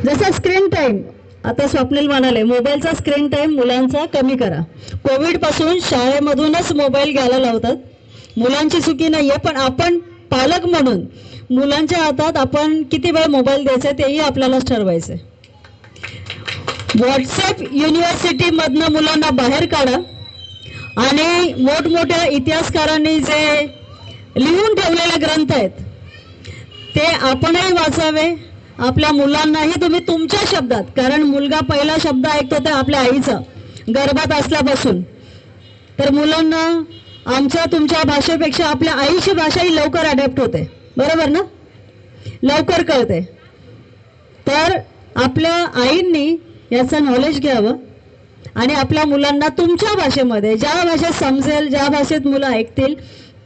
जसा screen time, आता स्वप्नील म्हणाले मोबाईलचा स्क्रीन टाइम मुलांचा कमी करा. कोविड पासून शाळेमधूनच मोबाईल घ्यायला लावतात. मुलांची चुकी नाहीये, पण आपण पालक म्हणून मुलांच्या हातात आपण किती वेळ मोबाईल द्यायचा तेही आपल्यालाच ठरवायचंय. व्हॉट्सअप युनिव्हर्सिटी मधनं मुलांना बाहेर काढा आणि मोठमोठ्या इतिहासकारांनी जे लिहून ठेवलेले ग्रंथ आहेत ते आपणही वाचावे. आपल्या मुलांनाही तुम्ही तुमच्या शब्दात, कारण मुलगा पहिला शब्द ऐकतो ते आपल्या आईचा गर्भात असल्यापासून, तर मुलांना आमच्या तुमच्या भाषेपेक्षा आपल्या आईची भाषा ही लवकर अडॅप्ट होते. बरोबर ना? लवकर कळते. तर आपल्या आईंनी याचं नॉलेज घ्यावं आणि आपल्या मुलांना तुमच्या भाषेमध्ये, ज्या भाषेत समजेल, ज्या भाषेत मुलं ऐकतील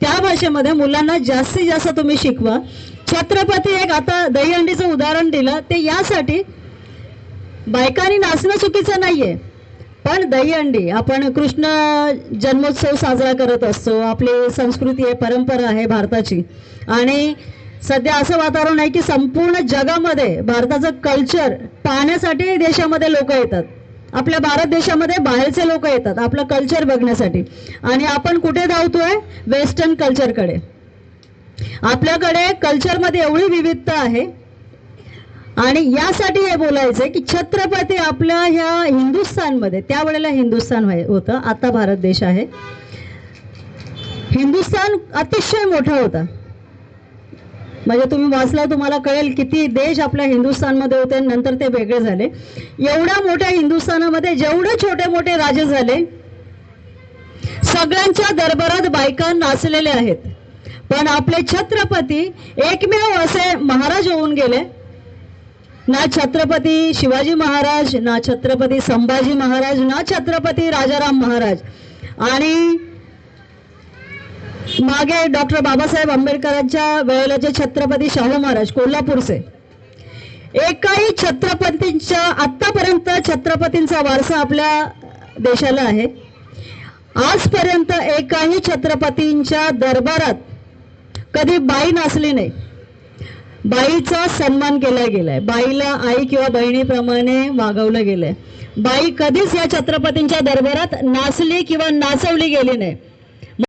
त्या भाषेमध्ये मुलांना जास्तीत जास्त तुम्ही शिकवा. छत्रपती एक आता दहीहंडीचं उदाहरण दिलं ते यासाठी, बायकांनी नाचणं चुकीचं नाहीये, पण दहीहंडी आपण कृष्ण जन्मोत्सव साजरा करत असतो. आपली संस्कृती आहे, परंपरा आहे भारताची. आणि सध्या असं वातावरण आहे की संपूर्ण जगामध्ये भारताचं कल्चर पाहण्यासाठी देशामध्ये लोक येतात. आपल्या भारत देशामध्ये बाहेरचे लोक येतात आपलं कल्चर बघण्यासाठी. आणि आपण कुठे धावतोय? वेस्टर्न कल्चरकडे. आपल्याकडे कल्चरमध्ये एवढी विविधता आहे. आणि यासाठी हे बोलायचंय की छत्रपती आपल्या ह्या हिंदुस्थानमध्ये, त्यावेळेला हिंदुस्थान होतं, आता भारत देश आहे. हिंदुस्थान अतिशय मोठा होता. म्हणजे तुम्ही वाचला तुम्हाला कळेल किती देश आपल्या हिंदुस्थानमध्ये होते, नंतर ते वेगळे झाले. एवढ्या मोठ्या हिंदुस्थानामध्ये जेवढे छोटे मोठे राजे झाले सगळ्यांच्या दरबारात बायका नाचलेले आहेत. पण आपले छत्रपती एकमेव असे महाराज होऊन गेले. ना छत्रपती शिवाजी महाराज, ना छत्रपती संभाजी महाराज, ना छत्रपती राजाराम महाराज, आणि मागे डॉक्टर बाबासाहेब आंबेडकरांच्या वेळेला जे छत्रपती शाहू महाराज कोल्हापूरचे, एकाही छत्रपतींच्या आतापर्यंत छत्रपतींचा वारसा आपल्या देशाला आहे. आजपर्यंत एकाही छत्रपतींच्या दरबारात कधी बाई नाचली नाही. बाईचा सन्मान केला गेलाय. बाईला आई किंवा बहिणीप्रमाणे वागवलं गेलंय. बाई कधीच या छत्रपतींच्या दरबारात नाचली किंवा नाचवली गेली नाही.